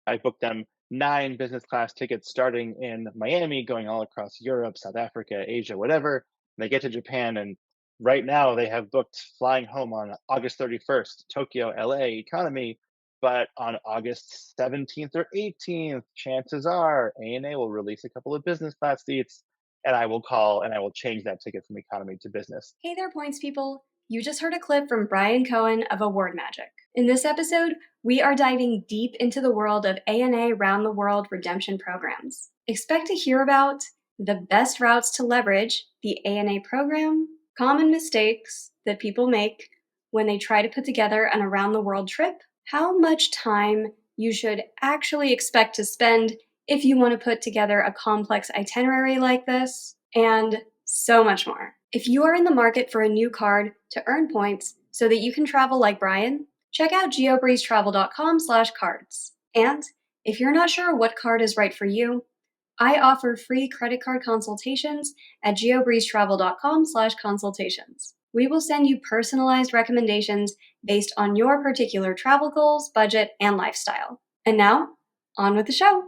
I booked them 9 business class tickets starting in Miami, going all across Europe, South Africa, Asia, whatever. They get to Japan, and right now they have booked flying home on August 31st, Tokyo, LA economy. But on August 17th or 18th, chances are ANA will release a couple of business class seats, and I will call and I will change that ticket from economy to business. Hey there, points people. You just heard a clip from Brian Cohen of Award Magic. In this episode, we are diving deep into the world of ANA Round the World redemption programs. Expect to hear about the best routes to leverage the ANA program, common mistakes that people make when they try to put together an around the world trip, how much time you should actually expect to spend if you want to put together a complex itinerary like this, and so much more. If you are in the market for a new card to earn points so that you can travel like Brian, check out geobreezetravel.com/cards. And if you're not sure what card is right for you, I offer free credit card consultations at geobreezetravel.com/consultations. We will send you personalized recommendations based on your particular travel goals, budget, and lifestyle. And now, on with the show.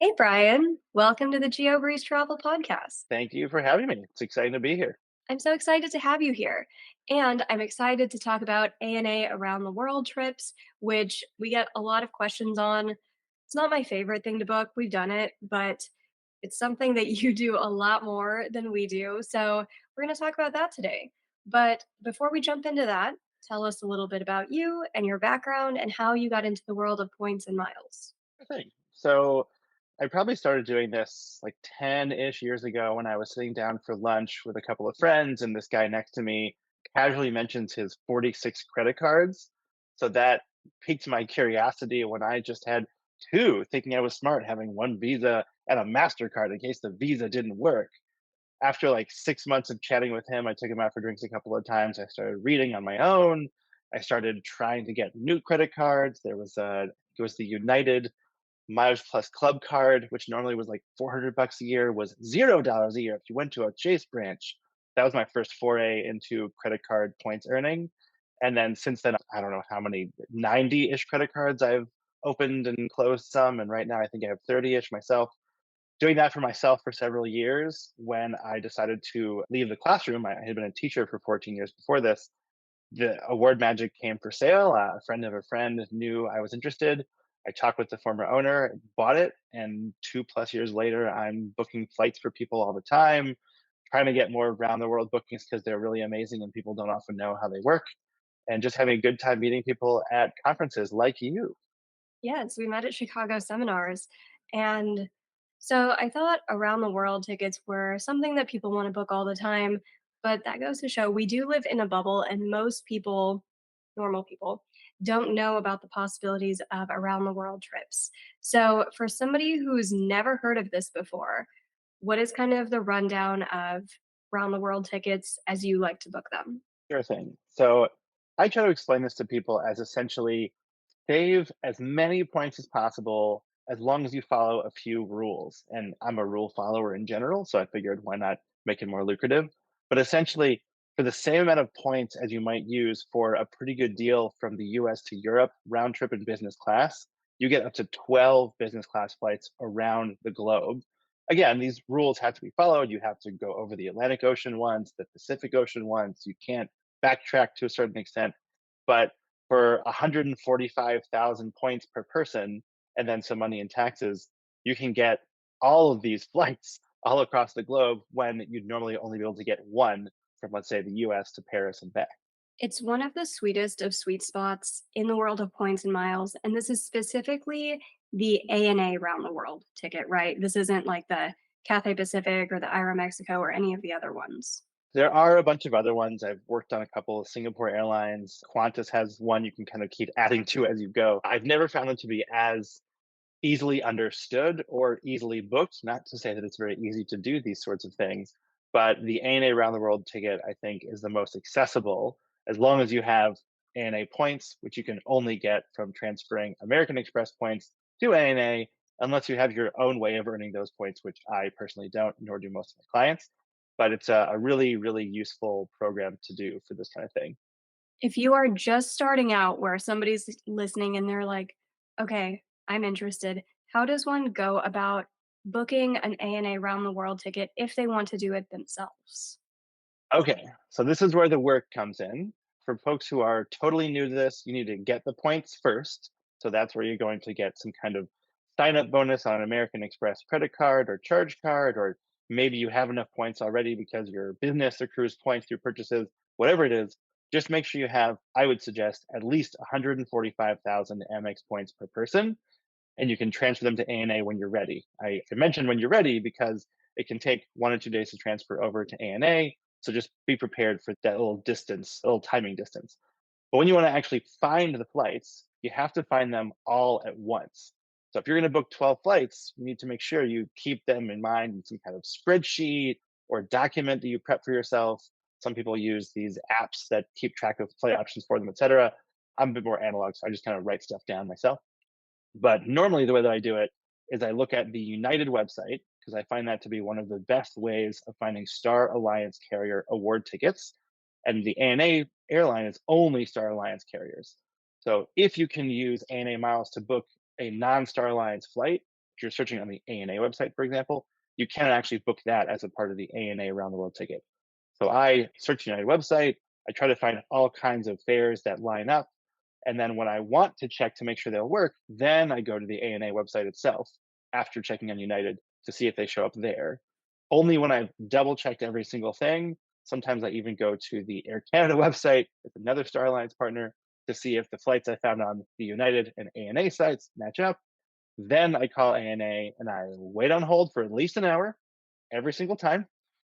Hey, Brian. Welcome to the GeoBreeze Travel Podcast. Thank you for having me. It's exciting to be here. I'm so excited to have you here. And I'm excited to talk about ANA around the world trips, which we get a lot of questions on. It's not my favorite thing to book. We've done it, but it's something that you do a lot more than we do. So we're going to talk about that today. But before we jump into that, tell us a little bit about you and your background and how you got into the world of points and miles. I think. So I probably started doing this like 10-ish years ago when I was sitting down for lunch with a couple of friends, and this guy next to me casually mentions his 46 credit cards. So that piqued my curiosity when I just had two, thinking I was smart, having one Visa and a MasterCard in case the Visa didn't work. After like 6 months of chatting with him, I took him out for drinks a couple of times. I started reading on my own. I started trying to get new credit cards. It was the United Miles Plus Club card, which normally was like $400 a year, was $0 a year if you went to a Chase branch. That was my first foray into credit card points earning. And then since then, I don't know how many 90-ish credit cards I've opened and closed some. And right now I think I have 30-ish myself. Doing that for myself for several years. When I decided to leave the classroom, I had been a teacher for 14 years before this. The Award Magic came for sale. A friend of a friend knew I was interested. I talked with the former owner, bought it, and 2+ years later, I'm booking flights for people all the time, trying to get more round the world bookings because they're really amazing and people don't often know how they work, and just having a good time meeting people at conferences like you. Yes, we met at Chicago seminars. And so I thought around the world tickets were something that people want to book all the time. But that goes to show we do live in a bubble, and most people, normal people, don't know about the possibilities of around the world trips. So, for somebody who's never heard of this before, what is kind of the rundown of round the world tickets as you like to book them? Sure thing. So I try to explain this to people as essentially save as many points as possible as long as you follow a few rules. And I'm a rule follower in general, so I figured why not make it more lucrative? But essentially, for the same amount of points as you might use for a pretty good deal from the US to Europe, round trip in business class, you get up to 12 business class flights around the globe. Again, these rules have to be followed. You have to go over the Atlantic Ocean once, the Pacific Ocean once. You can't backtrack to a certain extent. But for 145,000 points per person and then some money in taxes, you can get all of these flights all across the globe when you'd normally only be able to get one from, let's say, the US to Paris and back. It's one of the sweetest of sweet spots in the world of points and miles, and this is specifically the ANA Round the World ticket, right? This isn't like the Cathay Pacific or the Aeromexico or any of the other ones. There are a bunch of other ones. I've worked on a couple of Singapore Airlines. Qantas has one you can kind of keep adding to as you go. I've never found them to be as easily understood or easily booked. Not to say that it's very easy to do these sorts of things, but the ANA Around the World ticket, I think, is the most accessible as long as you have ANA points, which you can only get from transferring American Express points to ANA, unless you have your own way of earning those points, which I personally don't, nor do most of my clients. But it's a really, really useful program to do for this kind of thing. If you are just starting out where somebody's listening and they're like, "Okay, I'm interested." How does one go about booking an ANA round the world ticket if they want to do it themselves? Okay, so this is where the work comes in. For folks who are totally new to this, you need to get the points first. So that's where you're going to get some kind of sign up bonus on an American Express credit card or charge card, or maybe you have enough points already because your business accrues points through purchases, whatever it is. Just make sure you have, I would suggest, at least 145,000 Amex points per person, and you can transfer them to ANA when you're ready. I mentioned when you're ready because it can take 1 or 2 days to transfer over to ANA. So just be prepared for that little distance, little timing distance. But when you want to actually find the flights, you have to find them all at once. So if you're going to book 12 flights, you need to make sure you keep them in mind in some kind of spreadsheet or document that you prep for yourself. Some people use these apps that keep track of flight options for them, etc. I'm a bit more analog, so I just kind of write stuff down myself. But normally, the way that I do it is I look at the United website because I find that to be one of the best ways of finding Star Alliance carrier award tickets. And the ANA airline is only Star Alliance carriers. So if you can use ANA miles to book a non Star Alliance flight, if you're searching on the ANA website, for example, you can actually book that as a part of the ANA around the world ticket. So I search the United website. I try to find all kinds of fares that line up, and then when I want to check to make sure they'll work, then I go to the ANA website itself after checking on United to see if they show up there. Only when I've double checked every single thing, sometimes I even go to the Air Canada website with another Star Alliance partner to see if the flights I found on the United and ANA sites match up. Then I call ANA and I wait on hold for at least an hour every single time.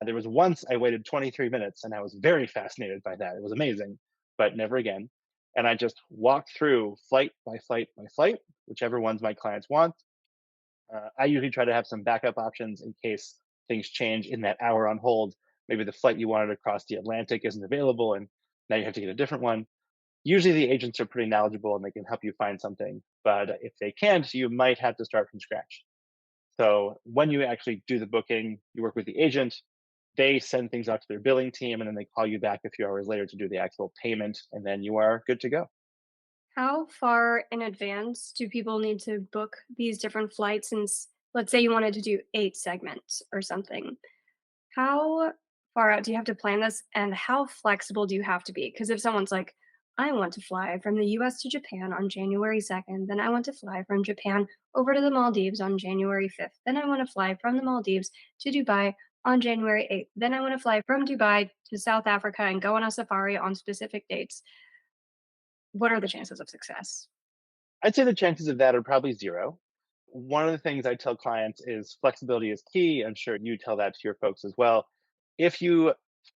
There was once I waited 23 minutes and I was very fascinated by that. It was amazing, but never again. And I just walk through flight by flight by flight, whichever ones my clients want. I usually try to have some backup options in case things change in that hour on hold. Maybe the flight you wanted across the Atlantic isn't available and now you have to get a different one. Usually the agents are pretty knowledgeable and they can help you find something. But if they can't, you might have to start from scratch. So when you actually do the booking, you work with the agent, they send things out to their billing team, and then they call you back a few hours later to do the actual payment, and then you are good to go. How far in advance do people need to book these different flights since let's say you wanted to do 8 segments or something? How far out do you have to plan this, and how flexible do you have to be? Because if someone's like, "I want to fly from the US to Japan on January 2nd, then I want to fly from Japan over to the Maldives on January 5th, then I want to fly from the Maldives to Dubai on January 8th, then I want to fly from Dubai to South Africa and go on a safari on specific dates." What are the chances of success? I'd say the chances of that are probably zero. One of the things I tell clients is flexibility is key. I'm sure you tell that to your folks as well. If you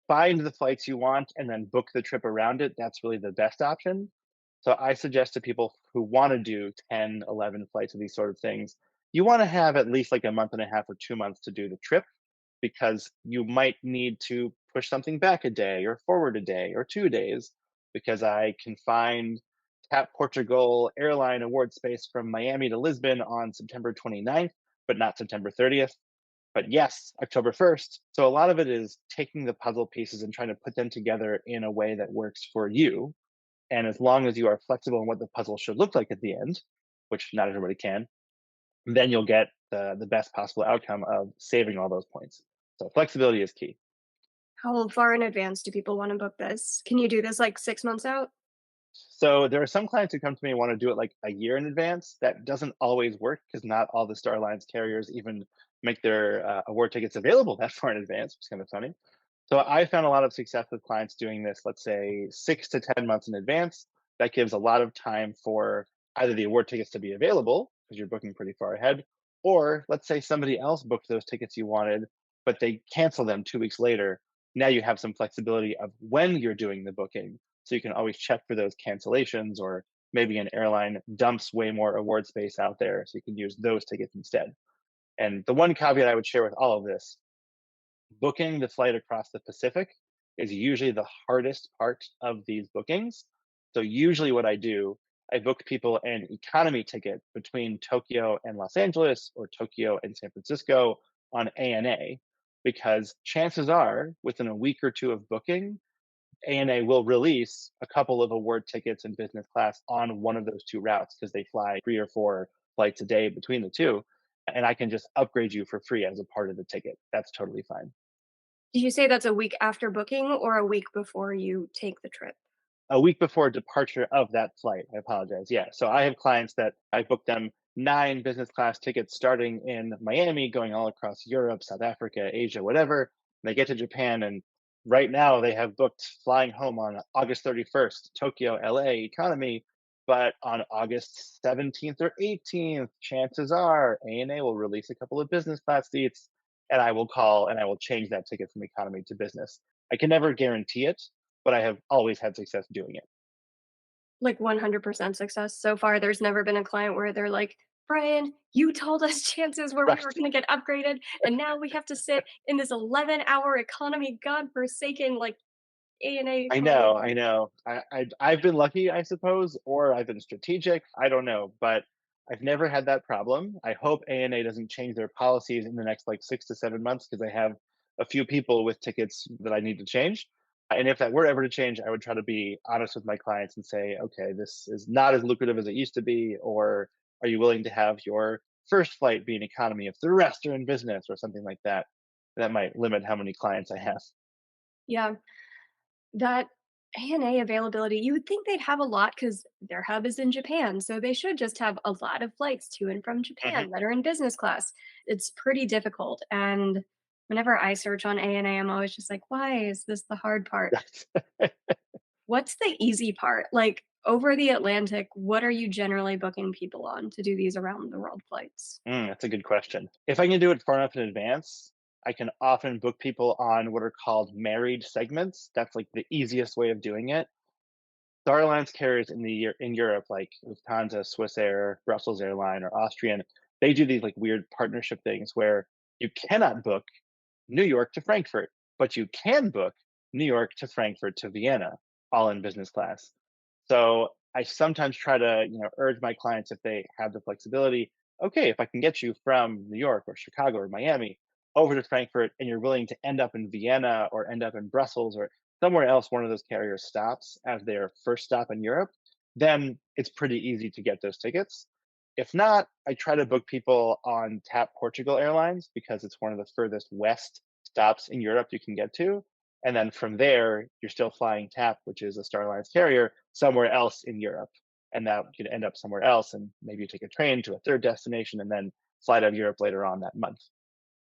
find the flights you want and then book the trip around it, that's really the best option. So I suggest to people who want to do 10, 11 flights of these sort of things, you want to have at least like a month and a half or 2 months to do the trip because you might need to push something back a day or forward a day or 2 days because I can find Tap Portugal airline award space from Miami to Lisbon on September 29th, but not September 30th. But yes, October 1st. So a lot of it is taking the puzzle pieces and trying to put them together in a way that works for you. And as long as you are flexible in what the puzzle should look like at the end, which not everybody can, then you'll get the best possible outcome of saving all those points. So flexibility is key. How far in advance do people want to book this? Can you do this like 6 months out? So there are some clients who come to me and want to do it like a year in advance. That doesn't always work because not all the Star Alliance carriers even make their award tickets available that far in advance, which is kind of funny. So I found a lot of success with clients doing this, let's say 6 to 10 months in advance. That gives a lot of time for either the award tickets to be available because you're booking pretty far ahead, or let's say somebody else booked those tickets you wanted, but they cancel them 2 weeks later. Now you have some flexibility of when you're doing the booking. So you can always check for those cancellations, or maybe an airline dumps way more award space out there. So you can use those tickets instead. And the one caveat I would share with all of this, booking the flight across the Pacific is usually the hardest part of these bookings. So usually what I do, I book people an economy ticket between Tokyo and Los Angeles or Tokyo and San Francisco on ANA because chances are within a week or two of booking, ANA will release a couple of award tickets in business class on one of those two routes because they fly 3 or 4 flights a day between the two. And I can just upgrade you for free as a part of the ticket. That's totally fine. Did you say that's a week after booking or a week before you take the trip? A week before departure of that flight. I apologize. Yeah. So I have clients that I booked them 9 business class tickets starting in Miami, going all across Europe, South Africa, Asia, whatever. They get to Japan, and right now they have booked flying home on August 31st, Tokyo, LA economy. But on August 17th or 18th, chances are ANA will release a couple of business class seats, and I will call and I will change that ticket from economy to business. I can never guarantee it, but I have always had success doing it. Like 100% success so far. There's never been a client where they're like, Brian, you told us chances where we were Right. going to get upgraded, and now we have to sit in this 11-hour economy, godforsaken, like ANA I economy know, flight. I know. I've been lucky, I suppose, or I've been strategic. I don't know, but I've never had that problem. I hope ANA doesn't change their policies in the next like 6 to 7 months because I have a few people with tickets that I need to change. And if that were ever to change, I would try to be honest with my clients and say, okay, this is not as lucrative as it used to be, or are you willing to have your first flight be an economy if the rest are in business, or something like that? That might limit how many clients I have. Yeah, that ANA availability, you would think they'd have a lot because their hub is in Japan. So they should just have a lot of flights to and from Mhm. Japan that are in business class. It's pretty difficult. And whenever I search on ANA, I'm always just like, why is this the hard part? What's the easy part? Like, over the Atlantic, what are you generally booking people on to do these around the world flights? That's a good question. If I can do it far enough in advance, I can often book people on what are called married segments. That's like the easiest way of doing it. The airlines carriers in Europe, like Lufthansa, Swiss Air, Brussels Airline, or Austrian, they do these like weird partnership things where you cannot book New York to Frankfurt, but you can book New York to Frankfurt to Vienna, all in business class. So I sometimes try to, urge my clients if they have the flexibility, okay, if I can get you from New York or Chicago or Miami over to Frankfurt and you're willing to end up in Vienna or end up in Brussels or somewhere else one of those carriers stops as their first stop in Europe, then it's pretty easy to get those tickets. If not, I try to book people on TAP Portugal Airlines because it's one of the furthest west stops in Europe you can get to. And then from there, you're still flying TAP, which is a Star Alliance carrier, somewhere else in Europe. And that could end up somewhere else. And maybe you take a train to a third destination and then fly to Europe later on that month.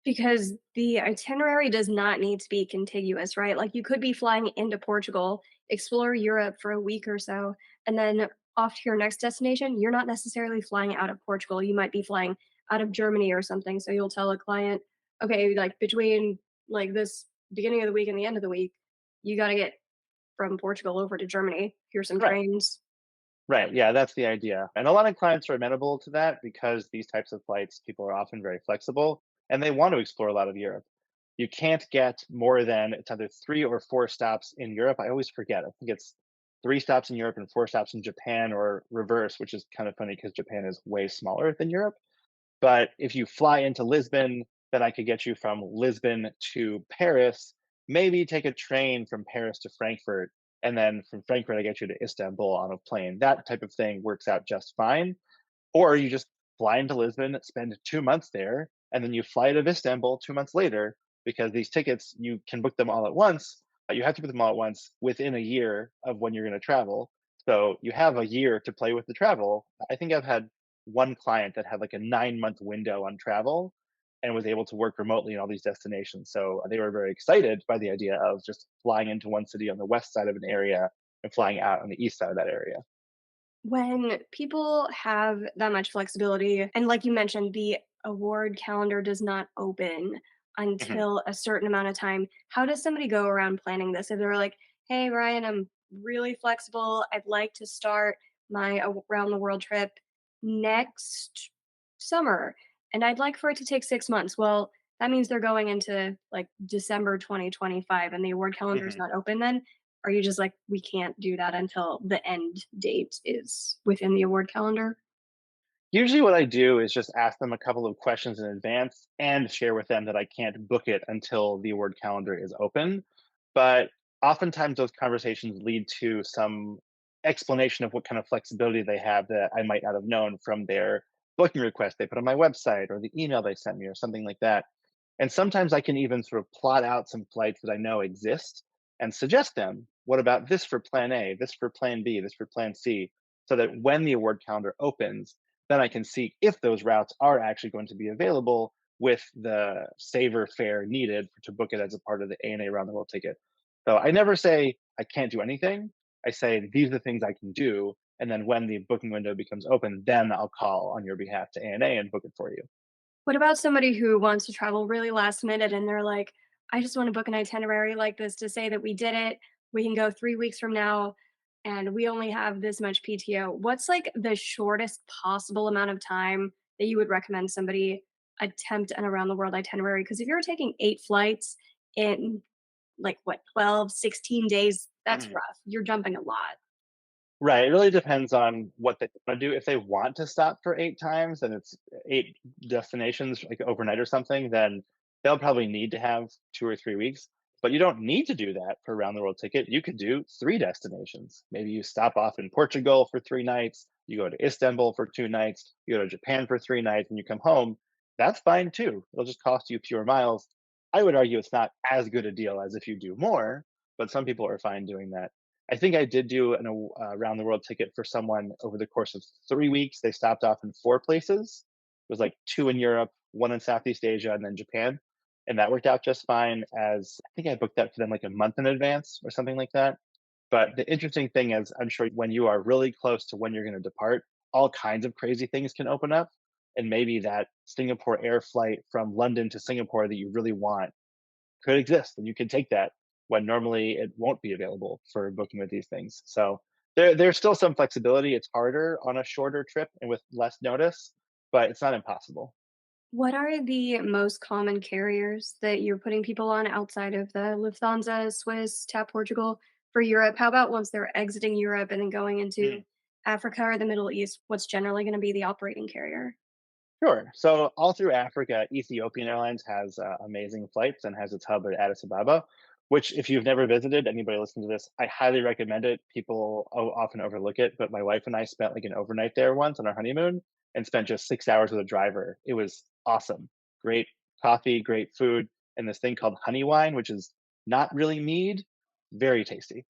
Because the itinerary does not need to be contiguous, right? Like, you could be flying into Portugal, explore Europe for a week or so, and then off to your next destination. You're not necessarily flying out of Portugal. You might be flying out of Germany or something. So you'll tell a client, okay, like between like this beginning of the week and the end of the week, you got to get from Portugal over to Germany. Here's some Right. trains. Right. Yeah, that's the idea. And a lot of clients are amenable to that because these types of flights, people are often very flexible and they want to explore a lot of Europe. You can't get more than it's either 3 or 4 stops in Europe. I always forget. I think it's 3 stops in Europe and 4 stops in Japan or reverse, which is kind of funny because Japan is way smaller than Europe. But if you fly into Lisbon, then I could get you from Lisbon to Paris, maybe take a train from Paris to Frankfurt, and then from Frankfurt, I get you to Istanbul on a plane. That type of thing works out just fine. Or you just fly into Lisbon, spend 2 months there, and then you fly to Istanbul 2 months later because these tickets, you can book them all at once. But you have to book them all at once within a year of when you're going to travel. So you have a year to play with the travel. I think I've had one client that had like a 9 month window on travel and was able to work remotely in all these destinations. So they were very excited by the idea of just flying into one city on the west side of an area and flying out on the east side of that area. When people have that much flexibility, and like you mentioned, the award calendar does not open Mhm. until a certain amount of time, how does somebody go around planning this? If they're like, hey, Ryan, I'm really flexible. I'd like to start my around the world trip next summer, and I'd like for it to take 6 months. Well, that means they're going into like December 2025 and the award calendar is Mhm. not open then. Are you just like, "We can't do that until the end date is within the award calendar?" Usually what I do is just ask them a couple of questions in advance and share with them that I can't book it until the award calendar is open. But oftentimes those conversations lead to some explanation of what kind of flexibility they have that I might not have known from their booking request they put on my website or the email they sent me or something like that. And sometimes I can even sort of plot out some flights that I know exist and suggest them. What about this for plan A, this for plan B, this for plan C? So that when the award calendar opens, then I can see if those routes are actually going to be available with the saver fare needed to book it as a part of the ANA round the world ticket. So I never say I can't do anything. I say these are the things I can do. And then when the booking window becomes open, then I'll call on your behalf to ANA and book it for you. What about somebody who wants to travel really last minute and they're like, I just want to book an itinerary like this to say that we did it. We can go 3 weeks from now and we only have this much PTO. What's like the shortest possible amount of time that you would recommend somebody attempt an around the world itinerary? Because if you're taking 8 flights in like what, 12, 16 days, that's rough. You're jumping a lot. Right, it really depends on what they wanna do. If they want to stop for 8 times and it's 8 destinations, like, overnight or something, then they'll probably need to have 2 or 3 weeks, but you don't need to do that for a round the world ticket. You could do 3 destinations. Maybe you stop off in Portugal for 3 nights, you go to Istanbul for 2 nights, you go to Japan for 3 nights, and you come home. That's fine too. It'll just cost you fewer miles. I would argue it's not as good a deal as if you do more, but some people are fine doing that. I think I did do an around the world ticket for someone over the course of 3 weeks. They stopped off in 4 places. It was like 2 in Europe, 1 in Southeast Asia, and then Japan, and that worked out just fine as I think I booked that for them, like, a month in advance or something like that. But the interesting thing is, I'm sure when you are really close to when you're gonna depart, all kinds of crazy things can open up, and maybe that Singapore Air flight from London to Singapore that you really want could exist, and you can take that when normally it won't be available for booking with these things. So there's still some flexibility. It's harder on a shorter trip and with less notice, but it's not impossible. What are the most common carriers that you're putting people on outside of the Lufthansa, Swiss, TAP Portugal for Europe? How about once they're exiting Europe and then going into Africa or the Middle East? What's generally going to be the operating carrier? Sure. So all through Africa, Ethiopian Airlines has amazing flights and has its hub at Addis Ababa, which if you've never visited, anybody listening to this, I highly recommend it. People often overlook it, but my wife and I spent like an overnight there once on our honeymoon and spent just 6 hours with a driver. It was awesome. Great coffee, great food, and this thing called honey wine, which is not really mead, very tasty.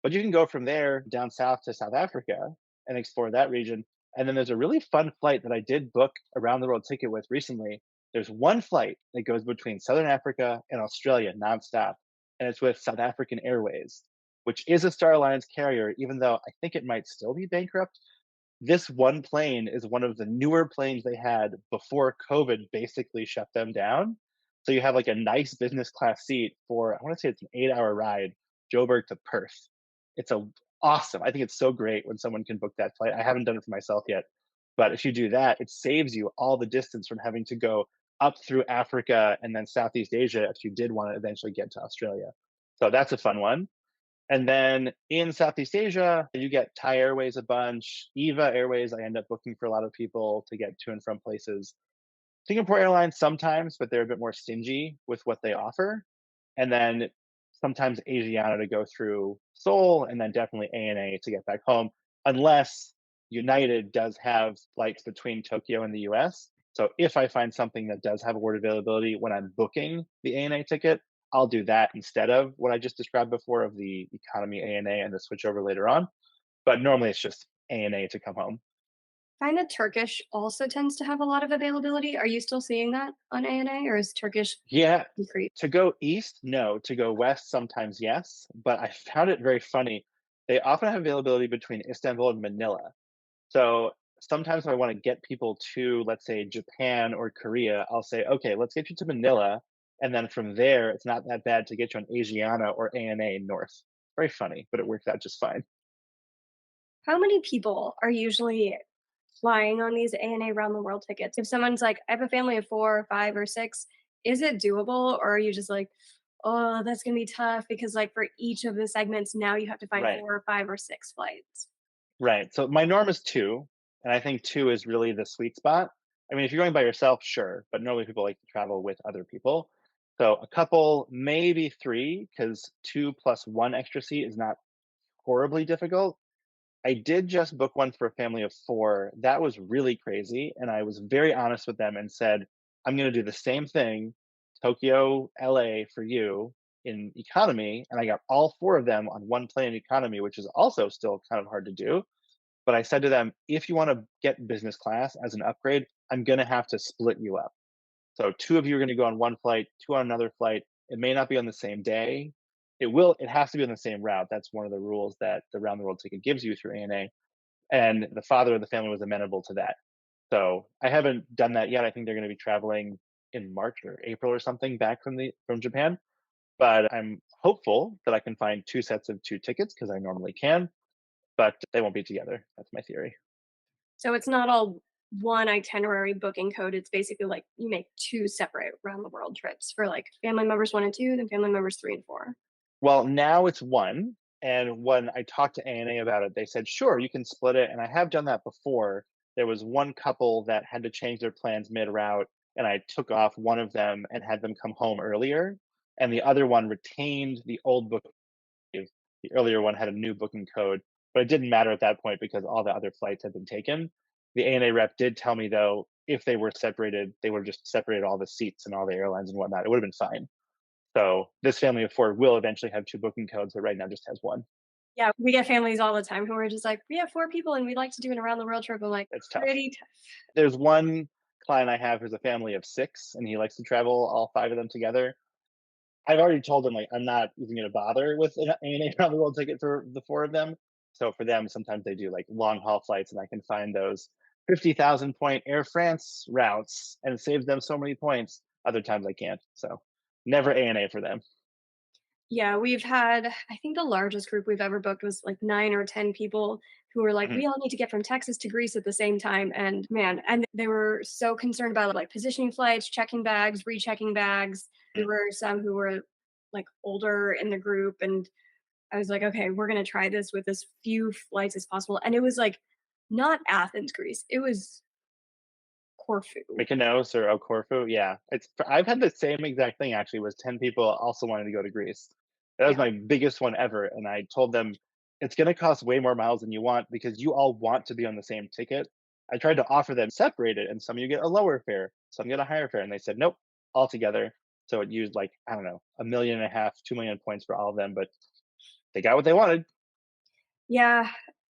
But you can go from there down south to South Africa and explore that region. And then there's a really fun flight that I did book around the world ticket with recently. There's one flight that goes between Southern Africa and Australia nonstop, and it's with South African Airways, which is a Star Alliance carrier, even though I think it might still be bankrupt. This one plane is one of the newer planes they had before COVID basically shut them down. So you have like a nice business class seat for, I want to say it's an 8 hour ride, Joburg to Perth. It's awesome. I think it's so great when someone can book that flight. I haven't done it for myself yet, but if you do that, it saves you all the distance from having to go up through Africa and then Southeast Asia if you did want to eventually get to Australia. So that's a fun one. And then in Southeast Asia, you get Thai Airways a bunch, EVA Airways. I end up booking for a lot of people to get to and from places. Singapore Airlines sometimes, but they're a bit more stingy with what they offer. And then sometimes Asiana to go through Seoul, and then definitely ANA to get back home, unless United does have flights between Tokyo and the US. So if I find something that does have award availability when I'm booking the ANA ticket, I'll do that instead of what I just described before of the economy ANA and the switch over later on. But normally it's just ANA to come home. Find that Turkish also tends to have a lot of availability. Are you still seeing that on ANA or is Turkish Yeah, decreased? to go east, no. To go west, sometimes yes. But I found it very funny. They often have availability between Istanbul and Manila. So sometimes if I want to get people to, let's say, Japan or Korea, I'll say, okay, let's get you to Manila. And then from there, it's not that bad to get you on Asiana or ANA north. Very funny, but it worked out just fine. How many people are usually flying on these ANA round the world tickets? If someone's like, I have a family of 4 or 5 or 6, is it doable? Or are you just like, oh, that's gonna be tough because like for each of the segments, now you have to find Right. 4 or 5 or 6 flights. Right. So my norm is 2, and I think 2 is really the sweet spot. I mean, if you're going by yourself, sure, but normally people like to travel with other people. So a couple, maybe three, because two plus one extra seat is not horribly difficult. I did just book one for a family of four. That was really crazy. And I was very honest with them and said, I'm going to do the same thing, Tokyo, LA for you in economy. And I got all four of them on one plane in economy, which is also still kind of hard to do. But I said to them, if you want to get business class as an upgrade, I'm going to have to split you up. So two of you are going to go on one flight, two on another flight. It may not be on the same day. It has to be on the same route. That's one of the rules that the round the world ticket gives you through ANA. And the father of the family was amenable to that. So I haven't done that yet. I think they're going to be traveling in March or April or something back from Japan. But I'm hopeful that I can find two sets of two tickets because I normally can, but they won't be together. That's my theory. So it's not all one itinerary booking code. It's basically like you make two separate round the world trips for like family members 1 and 2, then family members 3 and 4. Well, now it's one. And when I talked to ANA about it, they said, sure, you can split it. And I have done that before. There was one couple that had to change their plans mid route, and I took off one of them and had them come home earlier. And the other one retained the old booking. The earlier one had a new booking code, but it didn't matter at that point because all the other flights had been taken. The ANA rep did tell me, though, if they were separated, they would have just separated all the seats and all the airlines and whatnot. It would have been fine. So this family of four will eventually have two booking codes, but right now just has one. Yeah, we get families all the time who are just like, "We have 4 people and we'd like to do an around the world trip." I'm like, It's tough. "Pretty tough." There's one client I have who's a family of six, and he likes to travel all five of them together. I've already told them like I'm not even going to bother with an ANA around the world ticket for the four of them. So for them, sometimes they do like long haul flights, and I can find those 50,000 point Air France routes and save them so many points. Other times I can't. So never ANA for them. Yeah, we've had I think the largest group we've ever booked was like 9 or 10 people who were like, Mhm. "We all need to get from Texas to Greece at the same time." And man, and they were so concerned about like positioning flights, checking bags, rechecking bags. There were some who were like older in the group and I was like, "Okay, we're going to try this with as few flights as possible." And it was like not Athens, Greece. It was Corfu. Mykonos or Corfu, yeah. I've had the same exact thing actually, was 10 people also wanting to go to Greece. That was Yeah. my biggest one ever, and I told them, "It's gonna cost way more miles than you want because you all want to be on the same ticket." I tried to offer them separated, and some of you get a lower fare, some get a higher fare, and they said, "Nope, all together." So it used like, I don't know, 1.5 million, 2 million points for all of them, but they got what they wanted. Yeah,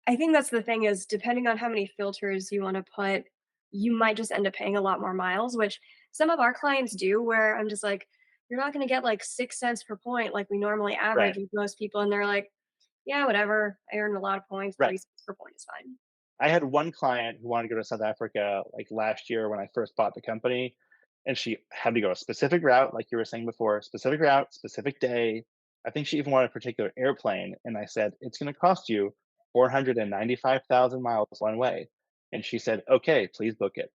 I think that's the thing is depending on how many filters you wanna put, you might just end up paying a lot more miles, which some of our clients do, where I'm just like, "You're not gonna get, like, 6 cents per point like we normally Right, average with most people," and they're like, "Yeah, whatever. I earned a lot of points, right. 3 cents per point is fine." I had one client who wanted to go to South Africa like last year when I first bought the company, and she had to go a specific route, like you were saying before, specific route, specific day. I think she even wanted a particular airplane, and I said it's going to cost you 495,000 miles one way, and she said, "Okay, please book it."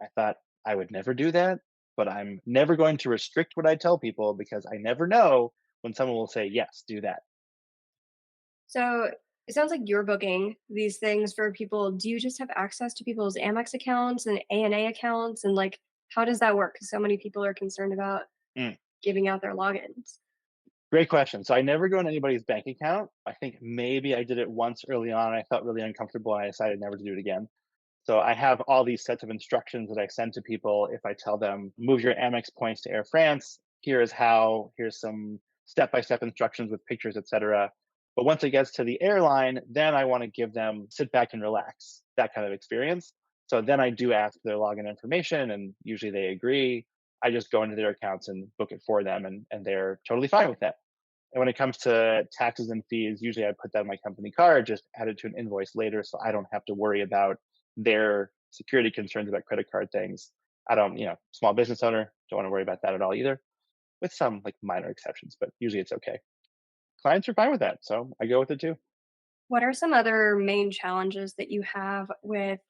I thought I would never do that, but I'm never going to restrict what I tell people because I never know when someone will say yes, do that. So, it sounds like you're booking these things for people. Do you just have access to people's Amex accounts and ANA accounts, and, like, how does that work? Because so many people are concerned about Mm. giving out their logins. Great question. So I never go in anybody's bank account. I think maybe I did it once early on. I felt really uncomfortable and I decided never to do it again. So I have all these sets of instructions that I send to people if I tell them, move your Amex points to Air France. Here is how, here's some step-by-step instructions with pictures, etc. But once it gets to the airline, then I want to give them sit back and relax, that kind of experience. So then I do ask their login information and usually they agree. I just go into their accounts and book it for them and they're totally fine with that. And when it comes to taxes and fees, usually I put that on my company card, just add it to an invoice later so I don't have to worry about their security concerns about credit card things. I don't, small business owner, don't want to worry about that at all either, with some like minor exceptions, but usually it's okay. Clients are fine with that. So I go with it too. What are some other main challenges that you have with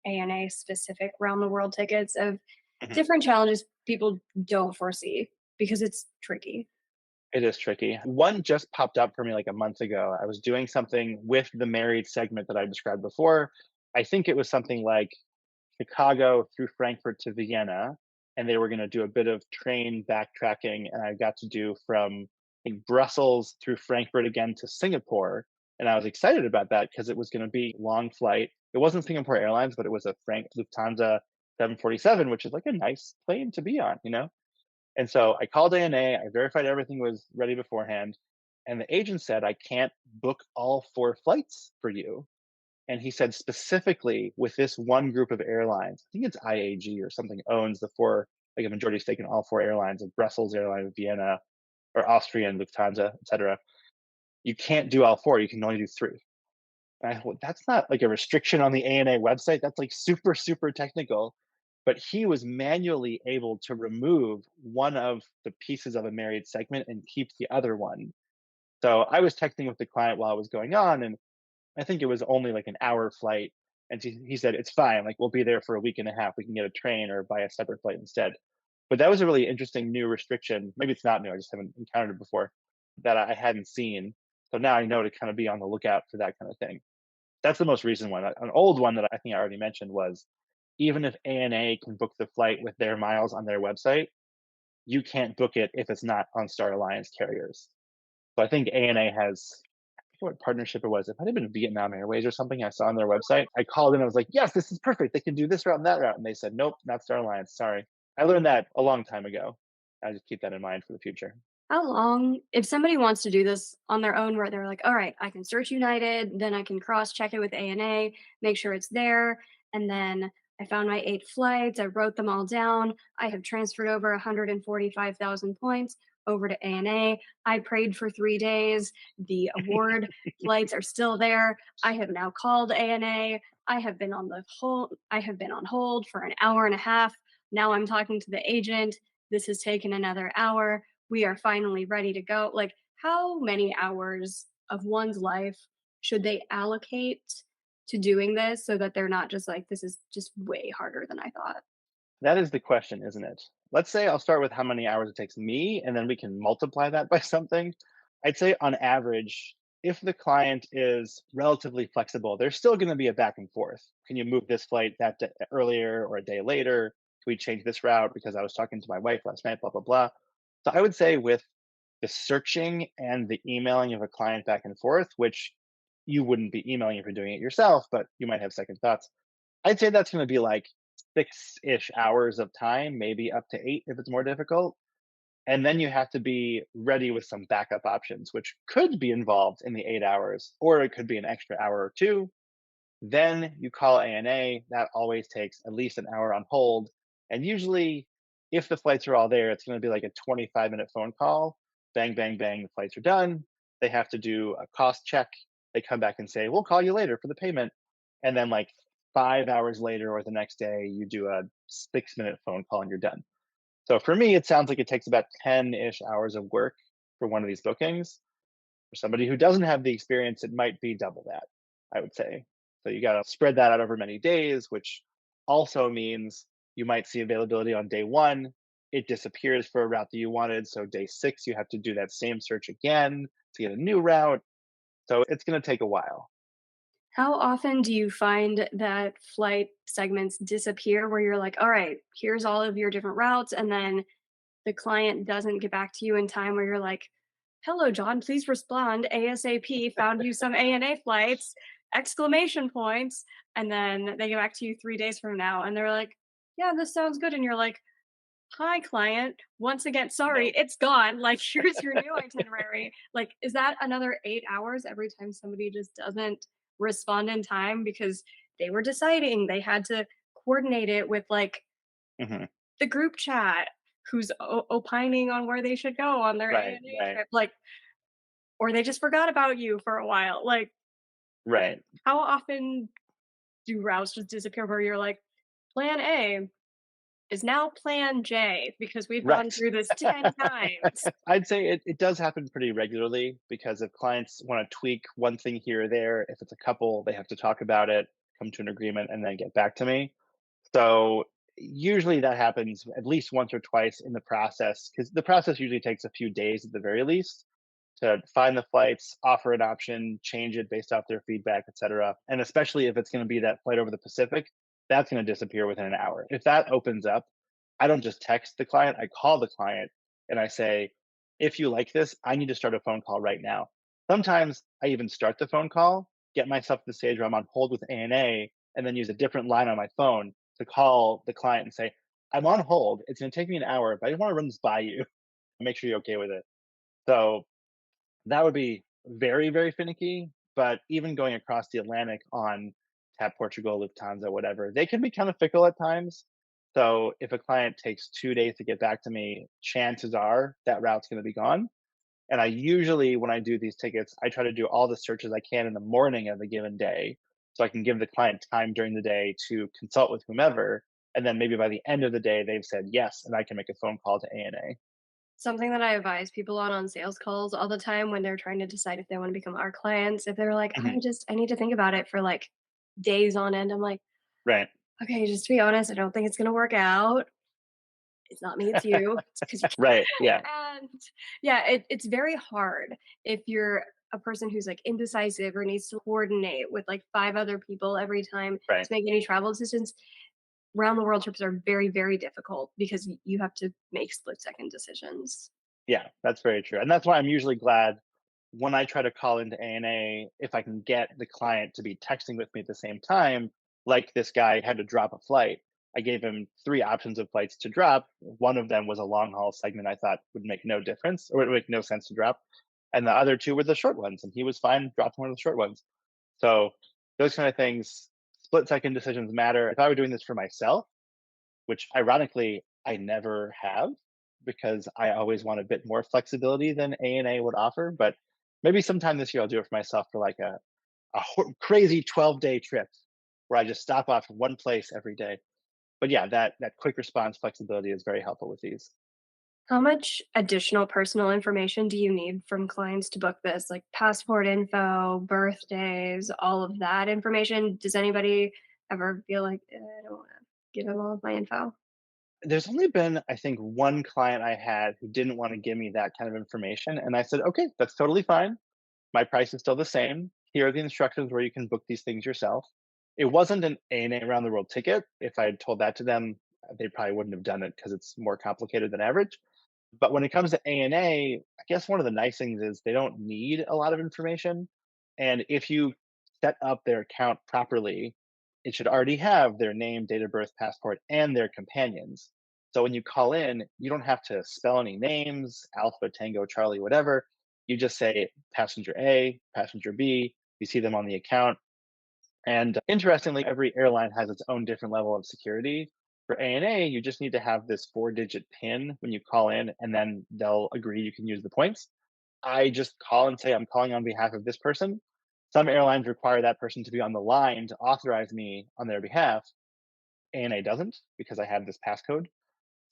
ANA specific round the world tickets of Mhm. different challenges people don't foresee because it's tricky? It is tricky. One just popped up for me like a month ago. I was doing something with the married segment that I described before. I think it was something like Chicago through Frankfurt to Vienna. and they were going to do a bit of train backtracking, and I got to do from I think Brussels through Frankfurt again to Singapore, and I was excited about that because it was going to be a long flight. It wasn't Singapore Airlines, but it was a Frank Lufthansa 747, which is like a nice plane to be on, you know. And so I called ANA, I verified everything was ready beforehand, and the agent said I can't book all 4 flights for you. And he said specifically with this one group of airlines, I think it's IAG or something owns the four, like a majority stake in all 4 airlines of Brussels Airline, Vienna, or Austrian, Lufthansa, etc. You can't do all 4. You can only do 3. And I thought, that's not like a restriction on the ANA website. That's like super, super technical. But he was manually able to remove one of the pieces of a married segment and keep the other one. So I was texting with the client while it was going on, and I think it was only like an hour flight. And he said, it's fine. Like, we'll be there for a week and a half. We can get a train or buy a separate flight instead. But that was a really interesting new restriction. Maybe it's not new. I just haven't encountered it before that I hadn't seen. So now I know to kind of be on the lookout for that kind of thing. That's the most recent one. An old one that I think I already mentioned was even if ANA can book the flight with their miles on their website, you can't book it if it's not on Star Alliance carriers. So I think ANA has, I forget what partnership it was. It might have been Vietnam Airways or something I saw on their website. I called in. I was like, yes, this is perfect. They can do this route and that route. And they said, nope, not Star Alliance. Sorry. I learned that a long time ago. I just keep that in mind for the future. How long, if somebody wants to do this on their own, where they're like, all right, I can search United, then I can cross check it with ANA, make sure it's there. And then I found my 8 flights, I wrote them all down. I have transferred over 145,000 points over to ANA. I prayed for 3 days. The award flights are still there. I have now called ANA. I have been on hold for an hour and a half. Now I'm talking to the agent. This has taken another hour. We are finally ready to go. Like, how many hours of one's life should they allocate to doing this so that they're not just like, this is just way harder than I thought? That is the question, isn't it? Let's say I'll start with how many hours it takes me, and then we can multiply that by something. I'd say on average, if the client is relatively flexible, there's still going to be a back and forth. Can you move this flight earlier or a day later? Can we change this route because I was talking to my wife last night? Blah blah blah. So I would say with the searching and the emailing of a client back and forth, which you wouldn't be emailing if you're doing it yourself, but you might have second thoughts. I'd say that's going to be like 6-ish hours of time, maybe up to 8 if it's more difficult. And then you have to be ready with some backup options, which could be involved in the 8 hours, or it could be an extra hour or two. Then you call ANA. That always takes at least an hour on hold. And usually, if the flights are all there, it's going to be like a 25-minute phone call. Bang, bang, bang, the flights are done. They have to do a cost check. They come back and say, we'll call you later for the payment. And then, like 5 hours later or the next day, you do a 6-minute phone call and you're done. So for me, it sounds like it takes about 10-ish hours of work for one of these bookings. For somebody who doesn't have the experience, it might be double that, I would say. So you got to spread that out over many days, which also means you might see availability on day one. It disappears for a route that you wanted. So day 6, you have to do that same search again to get a new route. So it's going to take a while. How often do you find that flight segments disappear where you're like, all right, here's all of your different routes, and then the client doesn't get back to you in time where you're like, hello, John, please respond ASAP, found you some ANA flights, exclamation points. And then they get back to you 3 days from now and they're like, yeah, this sounds good. And you're like, hi, client. Once again, sorry, No. it's gone. Like, here's your new itinerary. Like, is that another 8 hours every time somebody just doesn't respond in time because they were deciding they had to coordinate it with like Hmm. the group chat who's opining on where they should go on their Right, ANA right, trip, like, or they just forgot about you for a while. Like, right. how often do routes just disappear where you're like, plan A is now plan J because we've gone Right. through this 10 times? I'd say it does happen pretty regularly because if clients want to tweak one thing here or there, if it's a couple, they have to talk about it, come to an agreement, and then get back to me. So usually that happens at least once or twice in the process because the process usually takes a few days at the very least to find the flights, offer an option, change it based off their feedback, et cetera. And especially if it's going to be that flight over the Pacific, that's going to disappear within an hour. If that opens up, I don't just text the client, I call the client and I say, if you like this, I need to start a phone call right now. Sometimes I even start the phone call, get myself to the stage where I'm on hold with ANA, and then use a different line on my phone to call the client and say, I'm on hold. It's going to take me an hour, but I just want to run this by you. Make sure you're okay with it. So that would be very, very finicky. But even going across the Atlantic on Tap Portugal, Lufthansa, whatever, they can be kind of fickle at times. So if a client takes 2 days to get back to me, chances are that route's going to be gone. And I usually, when I do these tickets, I try to do all the searches I can in the morning of a given day. So I can give the client time during the day to consult with whomever. And then maybe by the end of the day, they've said yes, and I can make a phone call to ANA. Something that I advise people on sales calls all the time when they're trying to decide if they want to become our clients, if they're like, Mhm. I need to think about it for like days on end. I'm like, Right. okay, just to be honest, I don't think it's going to work out. It's not me, it's you. It's because you Right. Yeah. can't. And yeah, it's very hard if you're a person who's like indecisive or needs to coordinate with like five other people every time Right. to make any travel decisions. Round the world trips are very, very difficult because you have to make split second decisions. Yeah, that's very true, and that's why I'm usually glad when I try to call into ANA, if I can get the client to be texting with me at the same time, like this guy had to drop a flight. I gave him 3 options of flights to drop. One of them was a long haul segment I thought would make no difference or would make no sense to drop, and the other 2 were the short ones, and he was fine dropping one of the short ones. So, those kind of things, split-second decisions matter. If I were doing this for myself, which ironically I never have because I always want a bit more flexibility than ANA would offer. But maybe sometime this year I'll do it for myself for like a crazy 12-day trip where I just stop off in one place every day. But yeah, that quick response flexibility is very helpful with these. How much additional personal information do you need from clients to book this? Like passport info, birthdays, all of that information? Does anybody ever feel like, I don't want to give them all of my info? There's only been, I think, one client I had who didn't want to give me that kind of information. And I said, okay, that's totally fine. My price is still the same. Here are the instructions where you can book these things yourself. It wasn't an ANA around the world ticket. If I had told that to them, they probably wouldn't have done it because it's more complicated than average. But when it comes to ANA, I guess one of the nice things is they don't need a lot of information. And if you set up their account properly, it should already have their name, date of birth, passport, and their companions. So when you call in, you don't have to spell any names, Alpha, Tango, Charlie, whatever. You just say passenger A, passenger B. You see them on the account. And interestingly, every airline has its own different level of security. For ANA, you just need to have this 4-digit PIN when you call in, and then they'll agree you can use the points. I just call and say, I'm calling on behalf of this person. Some airlines require that person to be on the line to authorize me on their behalf. ANA doesn't because I have this passcode.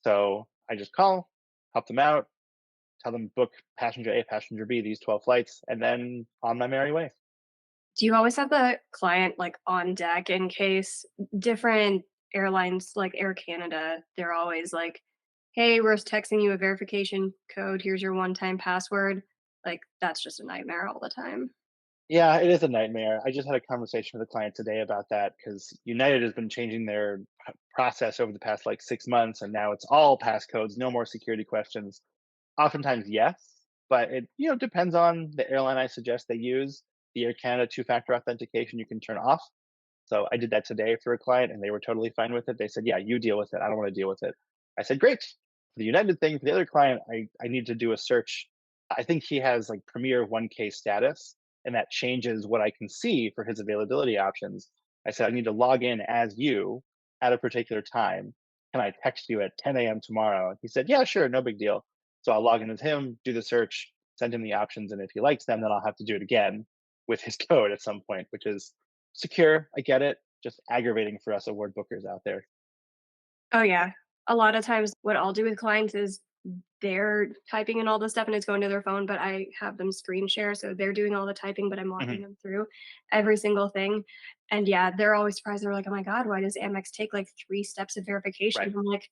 So I just call, help them out, tell them book passenger A, passenger B, these 12 flights, and then on my merry way. Do you always have the client like on deck in case different airlines like Air Canada, they're always like, hey, we're texting you a verification code. Here's your one time password. Like, that's just a nightmare all the time. Yeah, it is a nightmare. I just had a conversation with a client today about that because United has been changing their process over the past like 6 months, and now it's all passcodes, no more security questions. Oftentimes, yes, but it depends on the airline I suggest they use. The Air Canada two-factor authentication you can turn off. So I did that today for a client, and they were totally fine with it. They said, "Yeah, you deal with it. I don't want to deal with it." I said, "Great." For the United thing, for the other client, I need to do a search. I think he has like Premier 1K status, and that changes what I can see for his availability options. I said, "I need to log in as you at a particular time. Can I text you at 10 a.m. tomorrow?" And he said, "Yeah, sure, no big deal." So I'll log in as him, do the search, send him the options, and if he likes them, then I'll have to do it again with his code at some point, which is secure, I get it, just aggravating for us award bookers out there. Oh, yeah. A lot of times what I'll do with clients is they're typing in all this stuff and it's going to their phone, but I have them screen share. So they're doing all the typing, but I'm walking Mhm. them through every single thing. And yeah, they're always surprised. They're like, oh my God, why does Amex take like 3 steps of verification? Right, I'm like,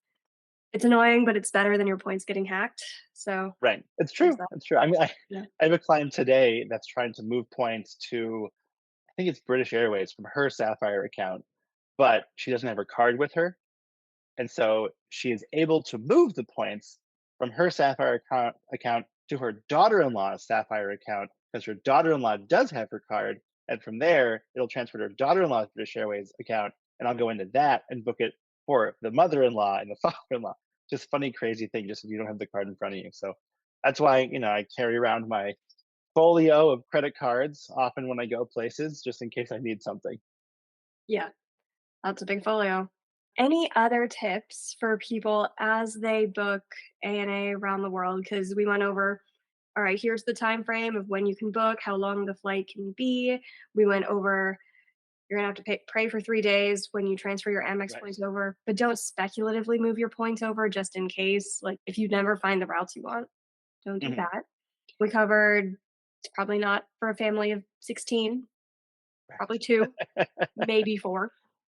it's annoying, but it's better than your points getting hacked. So right. It's there's true, that. it's true. I mean, Yeah. I have a client today that's trying to move points to, I think it's British Airways from her Sapphire account, but she doesn't have her card with her. And so she is able to move the points from her Sapphire account to her daughter-in-law's Sapphire account because her daughter-in-law does have her card. And from there, it'll transfer to her daughter-in-law's British Airways account, and I'll go into that and book it for the mother-in-law and the father-in-law. Just funny, crazy thing, just if you don't have the card in front of you. So that's why, I carry around my folio of credit cards often when I go places, just in case I need something. Yeah, that's a big folio. Any other tips for people as they book ANA around the world? Because we went over, all right, here's the time frame of when you can book, how long the flight can be. We went over, you're gonna have to pray for 3 days when you transfer your Amex Right. points over, but don't speculatively move your points over just in case. Like if you never find the routes you want, don't do Mhm. that. We covered it's probably not for a family of 16, probably two, maybe four.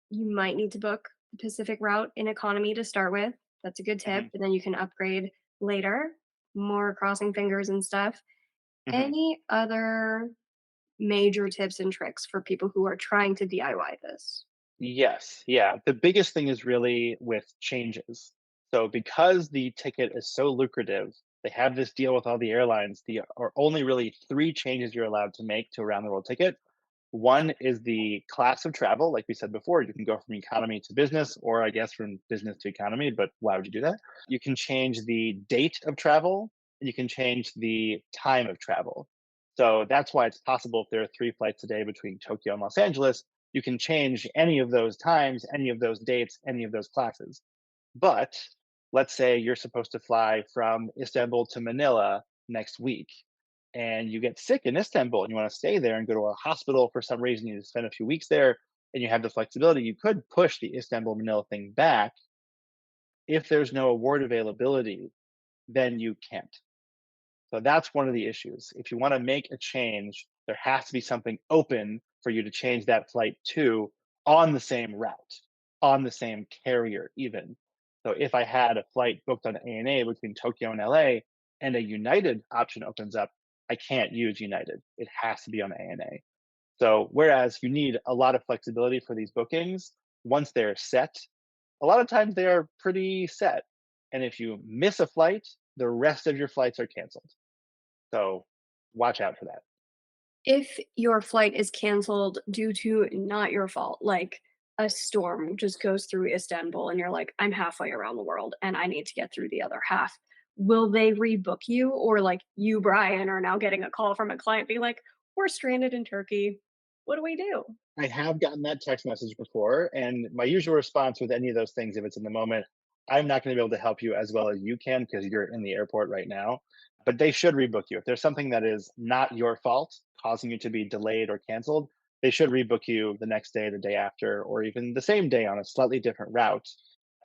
You might need to book the Pacific route in economy to start with. That's a good tip, Mhm. and then you can upgrade later. More crossing fingers and stuff. Mhm. Any other major tips and tricks for people who are trying to DIY this? Yes, yeah. The biggest thing is really with changes. So because the ticket is so lucrative, they have this deal with all the airlines. The are only really 3 changes you're allowed to make to a round the world ticket. One is the class of travel, like we said before, you can go from economy to business, or I guess from business to economy, but why would you do that? You can change the date of travel, and you can change the time of travel. So that's why it's possible if there are 3 flights a day between Tokyo and Los Angeles, you can change any of those times, any of those dates, any of those classes. But let's say you're supposed to fly from Istanbul to Manila next week, and you get sick in Istanbul and you want to stay there and go to a hospital for some reason, you spend a few weeks there and you have the flexibility, you could push the Istanbul Manila thing back. If there's no award availability, then you can't. So that's one of the issues. If you want to make a change, there has to be something open for you to change that flight to on the same route, on the same carrier, even. So if I had a flight booked on ANA between Tokyo and LA and a United option opens up, I can't use United. It has to be on ANA. So whereas you need a lot of flexibility for these bookings, once they're set, a lot of times they are pretty set. And if you miss a flight, the rest of your flights are canceled. So watch out for that. If your flight is canceled due to not your fault, like a storm just goes through Istanbul and you're like, I'm halfway around the world and I need to get through the other half, will they rebook you? Or like you, Brian, are now getting a call from a client being like, we're stranded in Turkey. What do we do? I have gotten that text message before, and my usual response with any of those things, if it's in the moment, I'm not going to be able to help you as well as you can because you're in the airport right now. But they should rebook you. If there's something that is not your fault causing you to be delayed or canceled, they should rebook you the next day, the day after, or even the same day on a slightly different route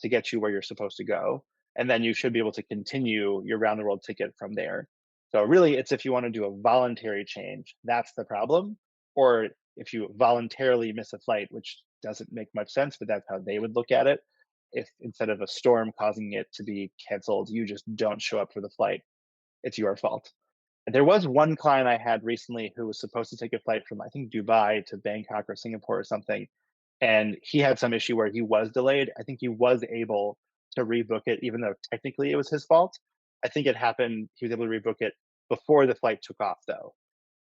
to get you where you're supposed to go. And then you should be able to continue your round the world ticket from there. So, really, it's if you want to do a voluntary change, that's the problem. Or if you voluntarily miss a flight, which doesn't make much sense, but that's how they would look at it. If instead of a storm causing it to be canceled, you just don't show up for the flight, it's your fault. There was one client I had recently who was supposed to take a flight from, I think, Dubai to Bangkok or Singapore or something. And he had some issue where he was delayed. I think he was able to rebook it, even though technically it was his fault. I think it happened, he was able to rebook it before the flight took off, though,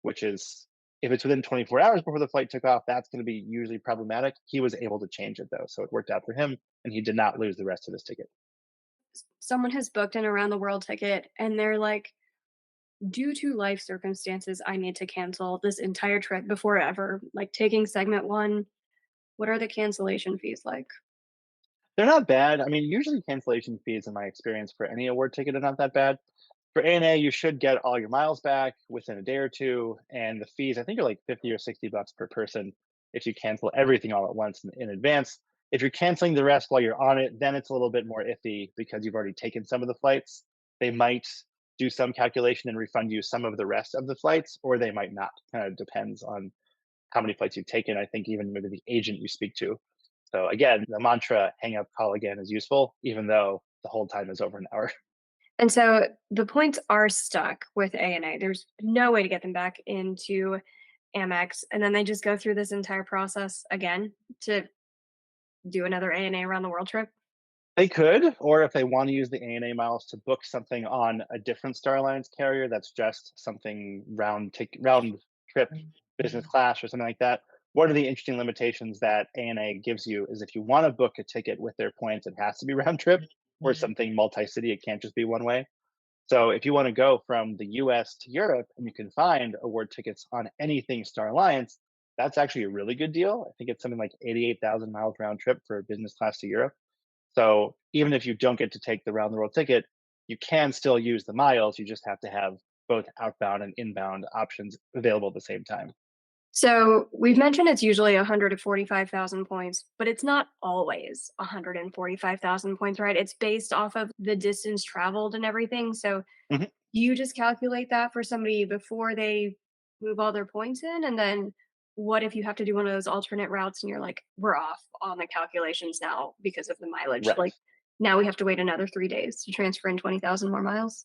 which is if it's within 24 hours before the flight took off, that's going to be usually problematic. He was able to change it, though. So it worked out for him, and he did not lose the rest of his ticket. Someone has booked an around the world ticket and they're like, due to life circumstances, I need to cancel this entire trip before ever like taking segment one. What are the cancellation fees like? They're not bad. I mean, usually cancellation fees, in my experience, for any award ticket are not that bad. For ANA, you should get all your miles back within a day or two, and the fees I think are like 50 or $60 per person if you cancel everything all at once in advance. If you're canceling the rest while you're on it, then it's a little bit more iffy because you've already taken some of the flights. They might do some calculation and refund you some of the rest of the flights, or they might not. Kind of depends on how many flights you've taken. I think even maybe the agent you speak to. So again, the mantra "hang up, call again" is useful, even though the whole time is over an hour. And so the points are stuck with A&A. There's no way to get them back into Amex, and then they just go through this entire process again to do another A&A around the world trip. They could, or if they want to use the ANA miles to book something on a different Star Alliance carrier that's just something round trip business class or something like that. One of the interesting limitations that ANA gives you is if you want to book a ticket with their points, it has to be round trip, or something multi-city. It can't just be one way. So if you want to go from the US to Europe and you can find award tickets on anything Star Alliance, that's actually a really good deal. I think it's something like 88,000 miles round trip for business class to Europe. So even if you don't get to take the round the world ticket, you can still use the miles. You just have to have both outbound and inbound options available at the same time. So we've mentioned it's usually 145,000 points, but it's not always 145,000 points, right? It's based off of the distance traveled and everything. So Mhm. you just calculate that for somebody before they move all their points in? And then what if you have to do one of those alternate routes and you're like, we're off on the calculations now because of the mileage? Right. Like now we have to wait another 3 days to transfer in 20,000 more miles?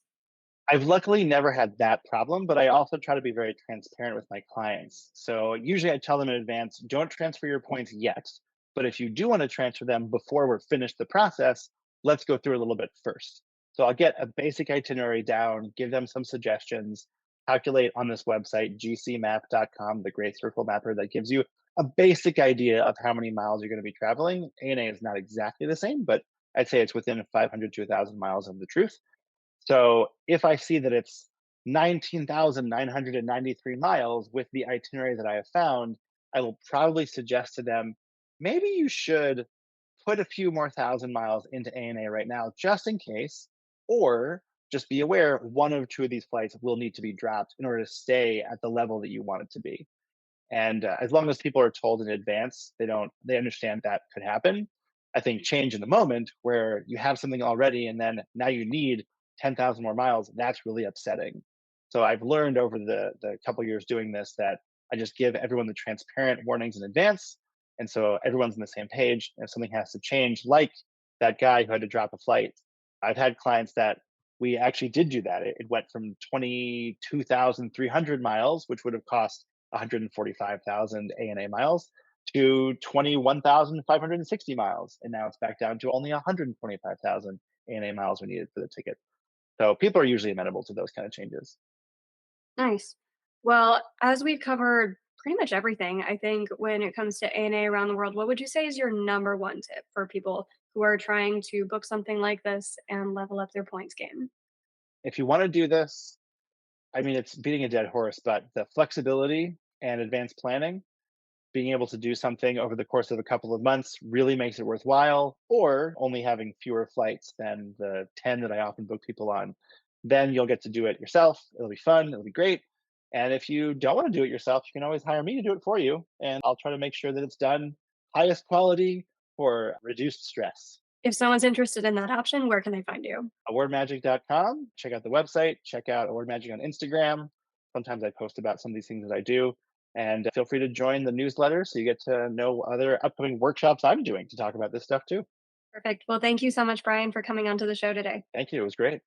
I've luckily never had that problem, but I also try to be very transparent with my clients. So usually I tell them in advance, don't transfer your points yet. But if you do want to transfer them before we're finished the process, let's go through a little bit first. So I'll get a basic itinerary down, give them some suggestions, calculate on this website, gcmap.com, the great circle mapper that gives you a basic idea of how many miles you're going to be traveling. ANA is not exactly the same, but I'd say it's within 500 to 1,000 miles of the truth. So if I see that it's 19,993 miles with the itinerary that I have found, I will probably suggest to them, maybe you should put a few more thousand miles into ANA right now, just in case, or just be aware one of two of these flights will need to be dropped in order to stay at the level that you want it to be. And as long as people are told in advance, they understand that could happen. I think change in the moment where you have something already and then now you need 10,000 more miles, that's really upsetting. So I've learned over the couple years doing this that I just give everyone the transparent warnings in advance. And so everyone's on the same page. And if something has to change, like that guy who had to drop a flight, I've had clients that we actually did do that. It went from 22,300 miles, which would have cost 145,000 ANA miles to 21,560 miles. And now it's back down to only 125,000 ANA miles we needed for the ticket. So people are usually amenable to those kind of changes. Nice. Well, as we've covered pretty much everything, I think when it comes to ANA around the world, what would you say is your number one tip for people who are trying to book something like this and level up their points game? If you want to do this, I mean, it's beating a dead horse, but the flexibility and advanced planning, being able to do something over the course of a couple of months really makes it worthwhile, or only having fewer flights than the 10 that I often book people on. Then you'll get to do it yourself. It'll be fun, it'll be great. And if you don't want to do it yourself, you can always hire me to do it for you. And I'll try to make sure that it's done highest quality for reduced stress. If someone's interested in that option, where can they find you? Awardmagic.com. Check out the website. Check out Award Magic on Instagram. Sometimes I post about some of these things that I do. And feel free to join the newsletter so you get to know other upcoming workshops I'm doing to talk about this stuff too. Perfect. Well, thank you so much, Brian, for coming onto the show today. Thank you. It was great.